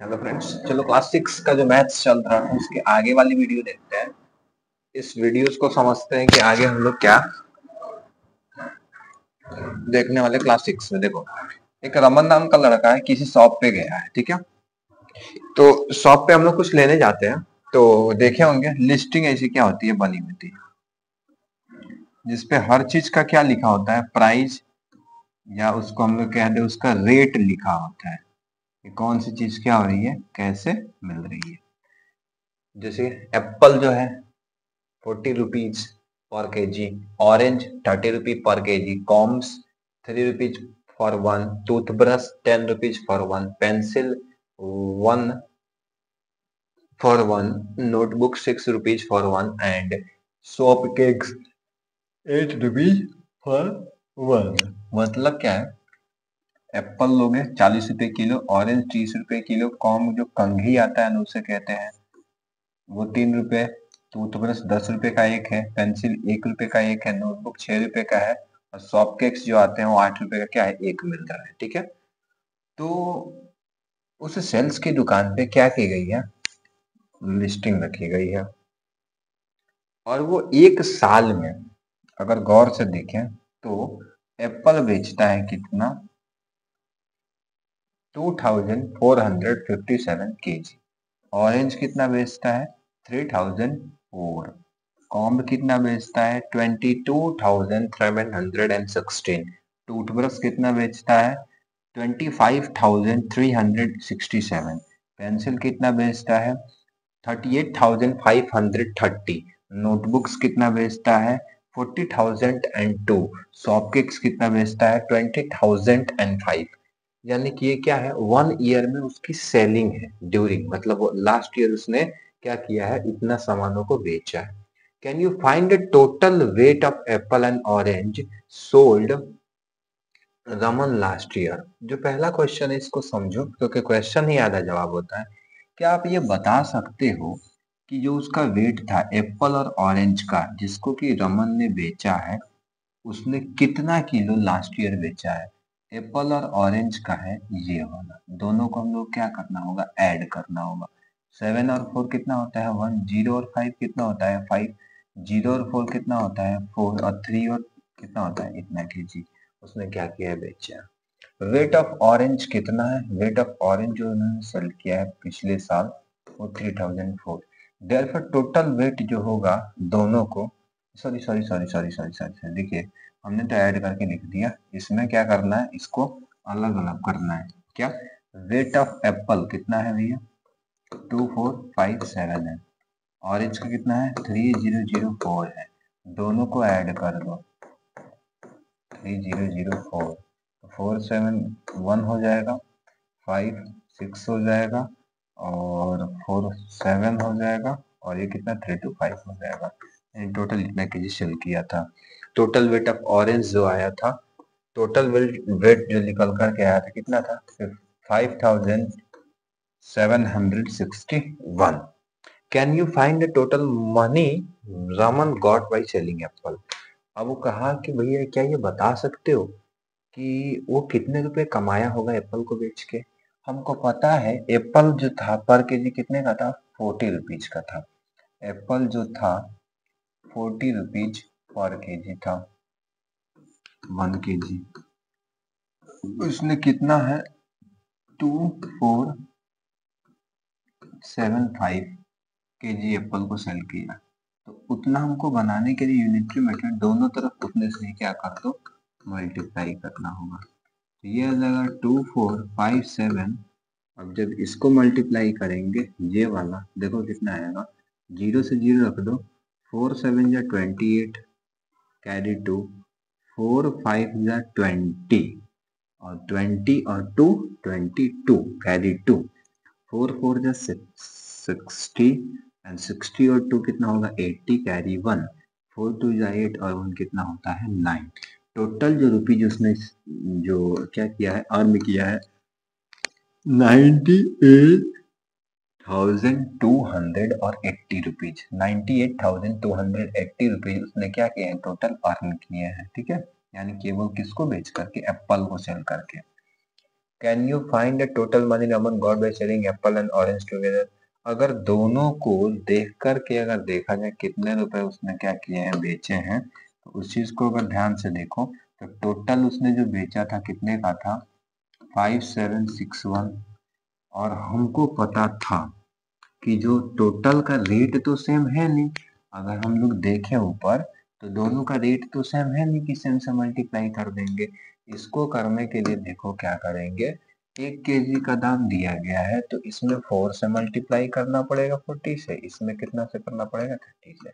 Hello friends, चलो class 6 का जो मैथ्स चल रहा है उसके आगे वाली वीडियो देखते हैं। इस वीडियोस को समझते हैं कि आगे हम लोग क्या देखने वाले क्लास 6 में। देखो, एक रमन नाम का लड़का है, किसी शॉप पे गया है, ठीक है। तो शॉप पे हम लोग कुछ लेने जाते हैं, तो देखे होंगे लिस्टिंग ऐसी क्या होती है, बनी होती है, जिसपे हर चीज का क्या लिखा होता है, प्राइस, या उसको हम लोग कह दे उसका रेट लिखा होता है कि कौन सी चीज क्या हो रही है, कैसे मिल रही है। जैसे एप्पल जो है 40 rupees per KG, orange 30 rupee पर KG, combs 3 rupees for one, toothbrush 10 rupees for one, pencil 1 for 1, notebook 6 rupees for one, and soap cakes 8 rupees for one. मतलब क्या है, एप्पल लोगे 40 रुपए किलो, ऑरेंज 30 रुपए किलो, कॉम जो कंघी आता है ना उसे कहते हैं, वो 3 रुपए, टूथब्रश 10 रुपए का एक है, पेंसिल 1 रुपए का एक है, नोटबुक 6 रुपए का है, और सॉफ्ट केक्स जो आते हैं वो 8 रुपए का क्या है, एक मिल रहा है, ठीक है। तो उस सेल्स की दुकान पे क्या की गई है, लिस्टिंग रखी गई है, और वो एक साल में अगर गौर से देखें तो एप्पल बेचता है कितना, 2457 kg, ऑरेंज कितना बेचता है, 3004, कॉम्ब कितना बेचता है, 22,716, टूथब्रश कितना बेचता है, 25,367, पेंसिल कितना बेचता है, 38,530, नोटबुक्स कितना बेचता है, 40,002, सॉफ्टकेक्स कितना बेचता है, 20,005। यानी कि ये क्या है, 1 ईयर में उसकी सेलिंग है, ड्यूरिंग मतलब लास्ट ईयर उसने क्या किया है, इतना सामानों को बेचा है। Can you find the total weight of Apple and orange sold Raman last year. जो पहला क्वेश्चन है इसको समझो, क्योंकि क्वेश्चन ही आधा जवाब होता है। क्या आप ये बता सकते हो कि जो उसका वेट था एप्पल और ऑरेंज का, जिसको कि रमन ने बेचा है, उसने कितना किलो लास्ट ईयर बेचा है। एप्पल और ऑरेंज का है ये वाला, दोनों को हम लोग क्या करना होगा, ऐड करना होगा। 7 और 4 कितना होता है 1, 0 और 5 कितना होता है 5, 0 और 4 कितना होता है 4, और 3 और कितना होता है इतना केजी। उसने क्या किया है, बेचा। वेट ऑफ ऑरेंज कितना है, वेट ऑफ ऑरेंज जो उन्होंने सेल किया है पिछले साल वो 3004। देयरफॉर टोटल वेट जो होगा दोनों को, sorry sorry sorry sorry sorry sorry देखिए, हमने तो ऐड करके लिख दिया, इसमें क्या करना है, इसको अलग अलग करना है। क्या, वेट ऑफ एप्पल कितना है भैया, 2457 है, ऑरेंज का कितना है 3004 है, दोनों को ऐड कर दो, 3004, 471 हो जाएगा, 56 हो जाएगा, और 47 हो जाएगा, और ये कितना 325 हो जाएगा। इन टोटल इतना केजी सेल किया था। टोटल वेट ऑफ ऑरेंज जो आया था, टोटल वेट जो निकल करके आया था कितना था, 5761। Can you find the total money Raman got by selling Apple. अब वो कहा कि भैया क्या ये बता सकते हो कि वो कितने रुपए कमाया होगा एप्पल को बेच के। हमको पता है एप्पल जो था पर केजी कितने का था, 40 रुपीज का था। एप्पल जो था 40 रुपीज पर केजी था, 1 केजी। उसने कितना है, 2475 केजी एप्पल को सेल किया। तो उतना हमको बनाने के लिए यूनिटरी मेथड दोनों तरफ उतने से क्या कर दो, मल्टीप्लाई करना होगा। तो ये आ जाएगा 2457। अब जब इसको मल्टीप्लाई करेंगे, ये वाला देखो कितना आएगा, 0 से 0 रख दो, 4 7 जा 28, कैरी 2, 4 5 जा 20, और 20 और 2 22, कैरी 2, 4 4 जा 60, एंड 60 और 2 कितना होगा 80, कैरी 1, 4 2 जा 8, और 1 कितना होता है 9। टोटल जो रुपीज उसने जो क्या किया है, अर्न किया है, 98,280 रुपीज, 98,280 रुपीज उसने क्या किए हैं, टोटल अर्न किए हैं, ठीक है। यानी केवल किसको बेच करके, एप्पल को सेल करके। Can you find the total money Aman got by selling Apple and orange together. अगर दोनों को देख करके अगर देखा जाए कितने रुपए उसने क्या किए हैं, बेचे हैं, तो उस चीज को अगर ध्यान से देखो तो टोटल उसने जो बेचा था कितने का था, 5761। और हमको पता था कि जो टोटल का रेट तो सेम है नहीं, अगर हम लोग देखें ऊपर तो दोनों का रेट तो सेम है नहीं कि सेम से मल्टीप्लाई कर देंगे। इसको करने के लिए देखो क्या करेंगे, 1 kg का दाम दिया गया है तो इसमें 4 से मल्टीप्लाई करना पड़ेगा 40 से, इसमें कितना से करना पड़ेगा 30 से।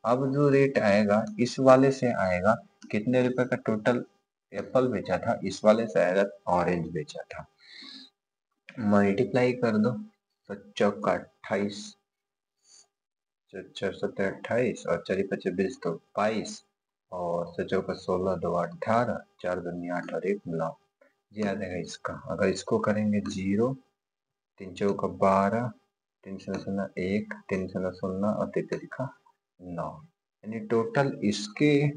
अब जो रेट आएगा इस वाले से आएगा, कितने रुपए का टोटल एप्पल बेचा था, इस वाले से आएगा ऑरेंज बेचा था। मल्टीप्लाई कर दो, 28, 28 और 4×5 = 20 तो 22 और 16 2 18, 4 दूनी 8 और 1 9, ये आ जाएगा इसका। अगर इसको करेंगे 0, 3 चौका 12, 3 0 0 1, 3 0 0 और 3 का 9, यानी टोटल इसके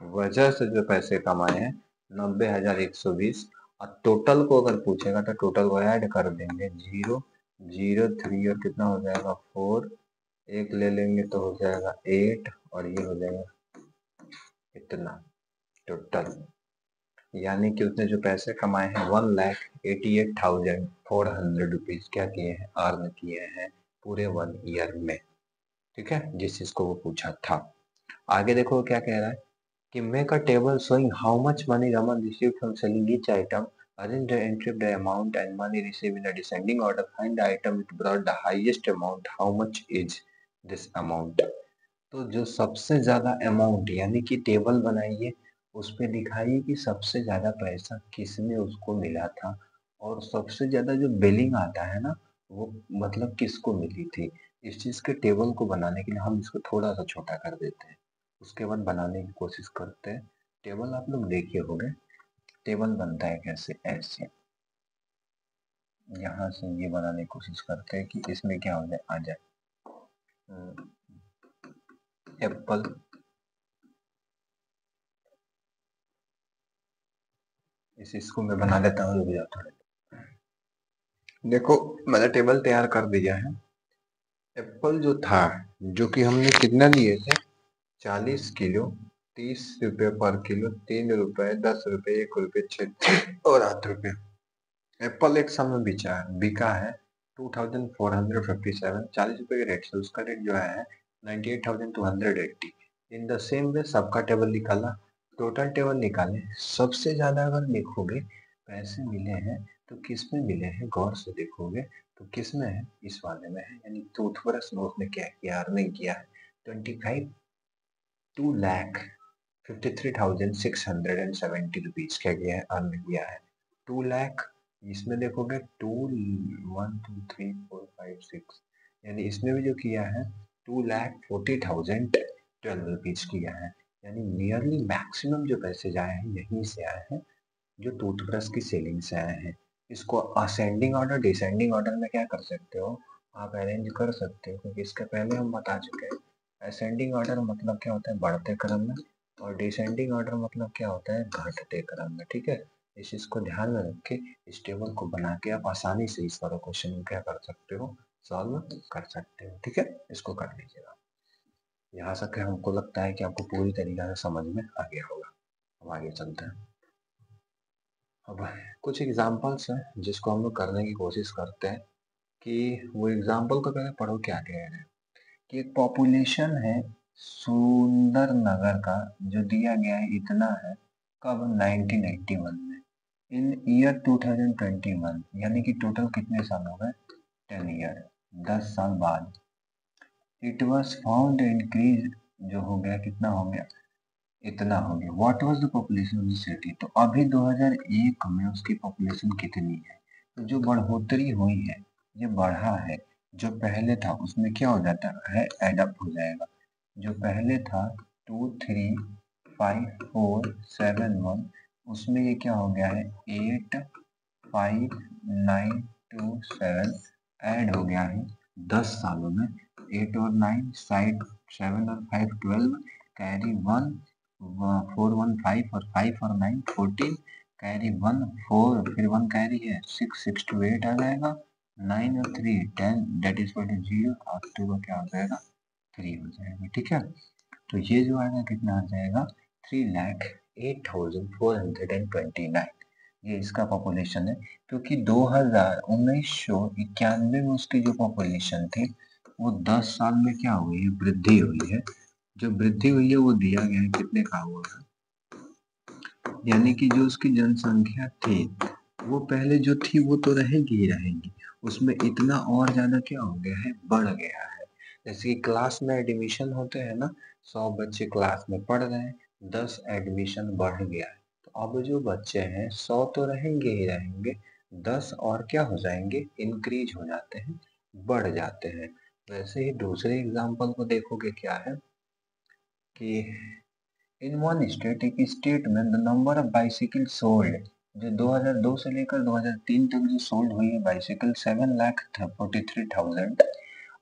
वजह से जो पैसे कमाए हैं 90,120। और टोटल को अगर पूछेगा तो टोटल को ऐड कर देंगे, 0 0 3 और कितना हो जाएगा 4, एक ले लेंगे तो हो जाएगा 8 और ये हो जाएगा इतना टोटल। यानी कि उसने जो पैसे कमाए हैं 1,88,400 रुपीज क्या किए हैं, अर्न किए हैं पूरे 1 ईयर में। ठीक है, जिस चीज को वो पूछा था। आगे देखो क्या कह रहा है कि make a table showing how much money Raman received from selling each item. Arrange the entry of the amount and money received in a descending order. Find the item which brought the highest amount. How much is this amount? तो जो सबसे ज्यादा amount यानी कि table बनाइए, उस पे दिखाइए कि सबसे ज्यादा पैसा किसने उसको मिला था, और सबसे ज्यादा जो बिलिंग आता है ना वो मतलब किसको मिली थी। इस चीज के टेबल को बनाने के लिए हम इसको थोड़ा सा छोटा कर देते हैं, उसके बाद बनाने की कोशिश करते हैं। टेबल आप लोग देखे होंगे, टेबल बनता है कैसे, ऐसे यहाँ से ये बनाने की कोशिश करते हैं कि इसमें क्या हो जाए, आ जाए एप्पल, इसको मैं बना लेता हूँ, रुक जाओ थोड़े। देखो मैंने टेबल तैयार कर दिया है। एप्पल जो था, जो कि हमने कितना लिए थे, 40 किलो, 30 रुपए पर किलो, 3 रुपए, 10 रुपए, 1 रुपए, 6 और 8 रुपए। एप्पल एक समय बिका है 2457, 40 रुपए के रेट से उसका रेट जो है 98,280। इन द सेम वे सबका टेबल निकाला, टोटल टेबल निकाले, सबसे ज्यादा अगर देखोगे पैसे मिले हैं तो किस में मिले हैं, गौर से देखोगे तो किस में है, इस वाले में है। यानी टूथब्रश में उसने क्या किया, अर्निंग किया है 2,53,670 रुपीज क्या किया है, अर्न किया है 2 लाख। इसमें देखोगे 2 1 2 3 4 5 6, यानी इसमें भी जो किया है 2,40,012 रुपीज किया है। यानी नियरली मैक्सिमम जो पैसे जाए हैं यहीं से आए हैं, जो टूथब्रश की सेलिंग से आए हैं। इसको असेंडिंग ऑर्डर डिसेंडिंग ऑर्डर में क्या कर सकते हो, आप अरेंज कर सकते हो, क्योंकि इसके पहले हम बता चुके हैं। असेंडिंग ऑर्डर मतलब क्या होता है, बढ़ते क्रम में, और डिसेंडिंग ऑर्डर मतलब क्या होता है, घटते क्रम में। ठीक है, इस चीज को ध्यान में रख के इस टेबल को बना के आप आसानी से इस वाला क्वेश्चन क्या कर सकते हो, सॉल्व कर सकते हो। ठीक है, इसको कर लीजिएगा। यहाँ तक हमको लगता है कि आपको पूरी तरीके से समझ में आ गया होगा। अब आगे चलते हैं। अब कुछ एग्जाम्पल्स हैं जिसको हम लोग करने की कोशिश करते हैं, कि वो एग्जाम्पल को पहले पढ़ो क्या कह रहे हैं। कि एक पॉपुलेशन है सुंदर नगर का, जो दिया गया है इतना है, कब, 1981 में। इन ईयर 2021, यानी कि टोटल कितने साल हो गए, 10 ईयर, 10 साल बाद। इट वॉज फाउंड इंक्रीज, जो हो गया कितना हो गया, इतना हो गया। What was the population of the city, तो अभी 2001 में उसकी पॉपुलेशन कितनी है। तो जो बढ़ोतरी हुई है, ये बढ़ा है, जो पहले था उसमें क्या हो जाता है, एडअप हो जाएगा। जो पहले था 235,471, उसमें ये क्या हो गया है 85927, ऐड हो गया है 10 सालों में। 8 और 9 साइड, 7 और 5 12, कैरी 1 4 1 5 और 5 और 9 14, कैरी 1 4, फिर 1 कैरी है 6 6 to 8 आ जाएगा, 9 और 3 10, दैट इज इक्वल टू 0, और 2 का क्या हो जाएगा 3 हो जाएगा। ठीक है, तो ये जो आएगा कितना आ जाएगा 3,08,429, ये इसका पॉपुलेशन है। क्योंकि 1991 में उसकी जो पॉपुलेशन थी वो 10 साल में क्या हुई है, वृद्धि हुई है। जो वृद्धि हुई है वो दिया गया है कितने का हुआ है, यानी कि जो उसकी जनसंख्या थी वो पहले जो थी वो तो रहेगी ही रहेगी, उसमें इतना और ज्यादा क्या हो गया है, बढ़ गया है। जैसे कि क्लास में एडमिशन होते हैं ना, 100 बच्चे क्लास में पढ़ रहे हैं, 10 एडमिशन बढ़ गया है, तो अब जो बच्चे हैं 100 तो रहेंगे ही रहेंगे, 10 और क्या हो जाएंगे, इंक्रीज हो जाते हैं, बढ़ जाते हैं। वैसे ही दूसरे एग्जाम्पल को देखोगे क्या है कि इन वन स्टेट, एक स्टेट में the number of bicycle sold, जो 2002 से लेकर 2003 तक जो सोल्ड हुई है बाइसिकल 7,43,000,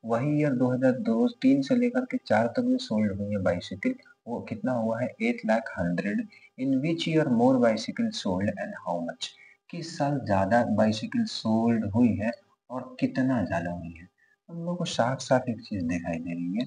वही ईयर 2002-3 से लेकर के 4 तक जो सोल्ड हुई है बाइसिकल वो कितना हुआ है 8,100। In which year more bicycle sold and how much, किस साल ज्यादा बाइसिकल सोल्ड हुई है और कितना ज्यादा हुई है। हम लोग को साफ साफ एक चीज दिखाई दे रही है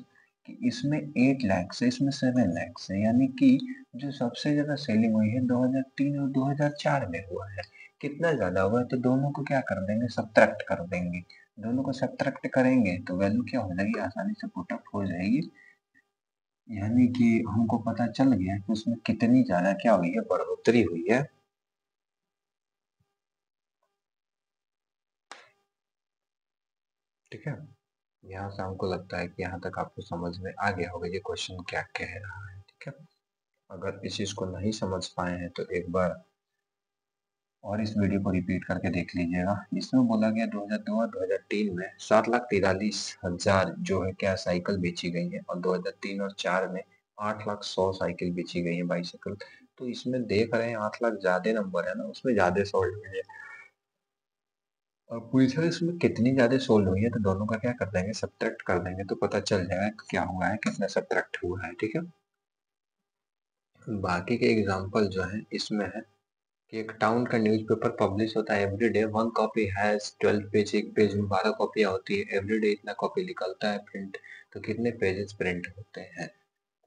कि इसमें 8 लाख से इसमें 7 लाख से, यानी कि जो सबसे ज्यादा सेलिंग हुई है 2003 और 2004 में हुआ है। कितना ज्यादा हुआ है, तो दोनों को क्या कर देंगे, सब्ट्रैक्ट कर देंगे। दोनों को सब्ट्रैक्ट करेंगे तो वैल्यू क्या हो जाएगी, आसानी से पुटअप हो जाएगी। यानी कि हमको पता चल गया कि उसमें कितनी ज्यादा क्या हुई है, बढ़ोतरी हुई है। ठीक है, यहाँ से हमको लगता है कि यहाँ तक आपको समझ में आ गया होगा ये क्वेश्चन क्या कह रहा है। ठीक है, अगर इस चीज को नहीं समझ पाए हैं तो एक बार और इस वीडियो को रिपीट करके देख लीजिएगा। इसमें बोला गया 2002 और 2003 में 7,43,000 जो है क्या साइकिल बेची गई है, और 2003 और 4 में 8,100,000 साइकिल बेची गई है बाइसाइकिल। तो इसमें देख रहे हैं 8 लाख ज्यादा नंबर है ना, उसमें ज्यादा सोल्ड हुई है, और पूछा इसमें कितनी ज्यादा सोल्ड हुई है, तो दोनों का क्या कर देंगे, सब्ट्रैक्ट कर देंगे, तो पता चल जाएगा क्या हुआ है, कितना सब्ट्रैक्ट हुआ है। ठीक है, बाकी के एग्जाम्पल जो है इसमें है कि एक टाउन का न्यूज़पेपर पब्लिश होता है every day, one copy has 12 page, एक पेज में 12 कॉपियां होती है, एवरी डे इतना कॉपी निकलता है प्रिंट, तो कितने पेजेस प्रिंट होते हैं।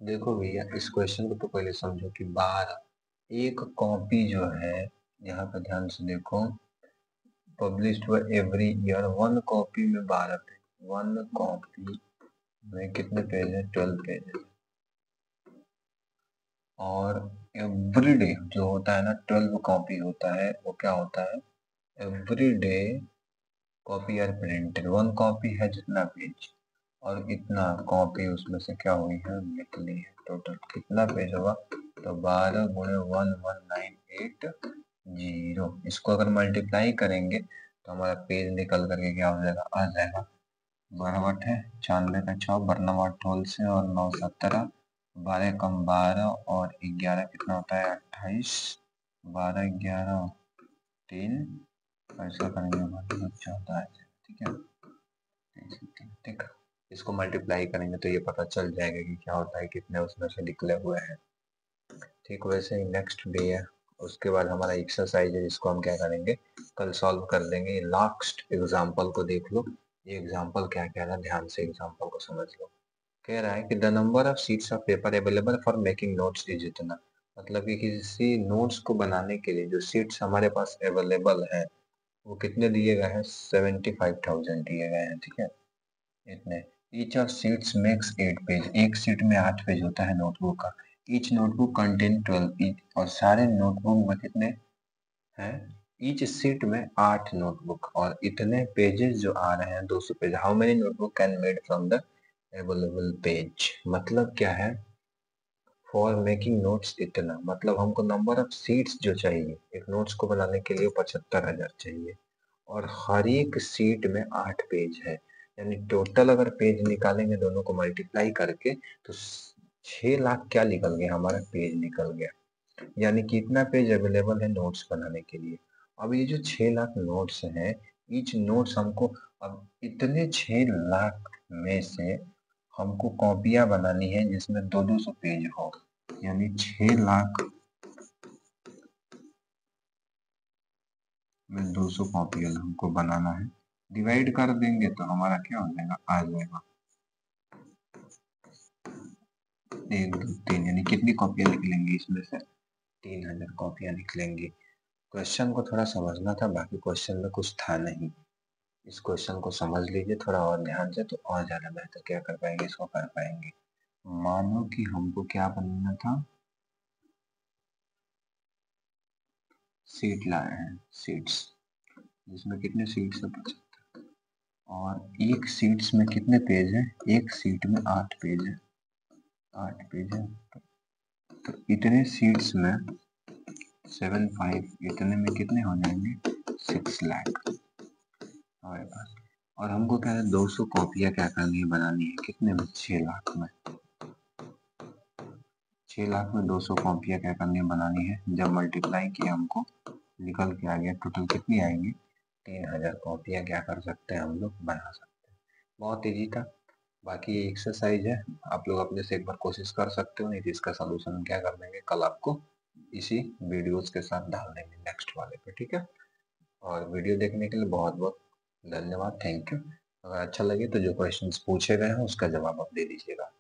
देखो भैया इस क्वेश्चन को तो पहले समझो कि 12, एक कॉपी जो है, यहाँ पे ध्यान से देखो, पब्लिश्ड हुआ एवरी ईयर, वन कॉपी में 12 पेज, वन कॉपी में कितने पेज है, 12 पेज है। और एवरी डे जो होता है ना 12 कॉपी होता है, वो क्या होता है, every day copy are printed, one copy है जितना पेज, और इतना कॉपी उसमें से क्या हुई है, निकली है। टोटल कितना पेज होगा, तो 12 × 1198 इसको अगर मल्टीप्लाई करेंगे तो हमारा पेज निकल करके क्या हो जाएगा, आ जाएगा 12 है 96 का 6 बर्नवाट होल से, और 9 17, 12 कम 12 और 11 कितना होता है 28, 12 11 3, ऐसा करेंगे 14 है। ठीक है, ठीक, इसको मल्टीप्लाई करेंगे तो ये पता चल जाएगा कि क्या होता है, कितने उसमें से निकले हुए हैं। ठीक, वैसे ही नेक्स्ट डे है, उसके बाद हमारा एक्सरसाइज है जिसको हम क्या करेंगे, कल सॉल्व कर देंगे। लास्ट एग्जाम्पल को देख लो, ये एग्जाम्पल क्या कह रहा है, ध्यान से एग्जाम्पल को समझ लो। कह रहा है कि the number of sheets of paper available for making notes is इतना, मतलब कि किसी नोट्स को बनाने के लिए जो शीट्स हमारे पास अवेलेबल है वो कितने दिए गए हैं, 75,000 दिए गए हैं। ठीक है, इतने। Each of sheets makes 8 page, एक शीट में 8 पेज होता है नोटबुक का। ईच नोटबुक कंटेन 12 ईच, और सारे नोटबुक में कितने हैं, ईच शीट में 8 नोटबुक, और इतने पेजेस जो आ रहे हैं 200 page. How many notebook can made from the available page, मतलब क्या है, फॉर मेकिंग नोट्स इतना, मतलब हमको नंबर ऑफ सीट्स जो चाहिए एक नोट्स को बनाने के लिए 75,000 चाहिए, और हर एक सीट में 8 पेज है, यानी टोटल अगर पेज निकालेंगे दोनों को मल्टीप्लाई करके तो 6 लाख क्या निकल गया, हमारा पेज निकल गया। यानी कि इतना पेज अवेलेबल है नोट्स बनाने के लिए। अब ये जो 6 लाख नोट्स हैं, ईच नोट्स हमको, अब इतने 6 लाख में से हमको कॉपियां बनानी है जिसमें 200-200 पेज हो, यानी 6 लाख में 200 कॉपी हमको बनाना है। डिवाइड कर देंगे तो हमारा क्या हो जाएगा, आ जाएगा 1 2 3, यानी कितनी कॉपियां निकलेंगी इसमें से, 3000 कॉपियां निकलेंगी। क्वेश्चन को थोड़ा समझना था, बाकी क्वेश्चन में कुछ था नहीं। इस क्वेश्चन को समझ लीजिए थोड़ा और ध्यान से, तो और ज्यादा बेहतर क्या कर पाएंगे, इसको कर पाएंगे। मानो कि हमको क्या बनाना था, सीट लाए हैं, सीट्स, जिसमें कितने सीट्स है, 75, और एक सीट्स में कितने पेज है, एक सीट में 8 पेज है, 8 पेज है, तो इतने सीट्स में 75, इतने में कितने हो जाएंगे, 6 लाख हमारे पास। और हमको क्या है, 200 कॉपियां क्या करनी है, बनानी है, कितने में, 6 लाख में। 6 लाख में 200 कॉपियां क्या करनी है, बनानी है। जब मल्टीप्लाई किया हमको निकल के आ गया, टोटल कितनी आएंगी, 3000 कॉपियां क्या कर सकते हैं, हम लोग बना सकते हैं। बहुत ईजी था। बाकी ये एक्सरसाइज है, आप लोग अपने से एक बार कोशिश कर सकते हो, नहीं तो इसका सोल्यूशन हम क्या कर देंगे, कल आपको इसी वीडियोस के साथ डाल देंगे नेक्स्ट वाले पे, ठीक है। और वीडियो देखने के लिए बहुत बहुत धन्यवाद, थैंक यू। अगर अच्छा लगे तो जो क्वेश्चंस पूछे गए हैं उसका जवाब आप दे दीजिएगा।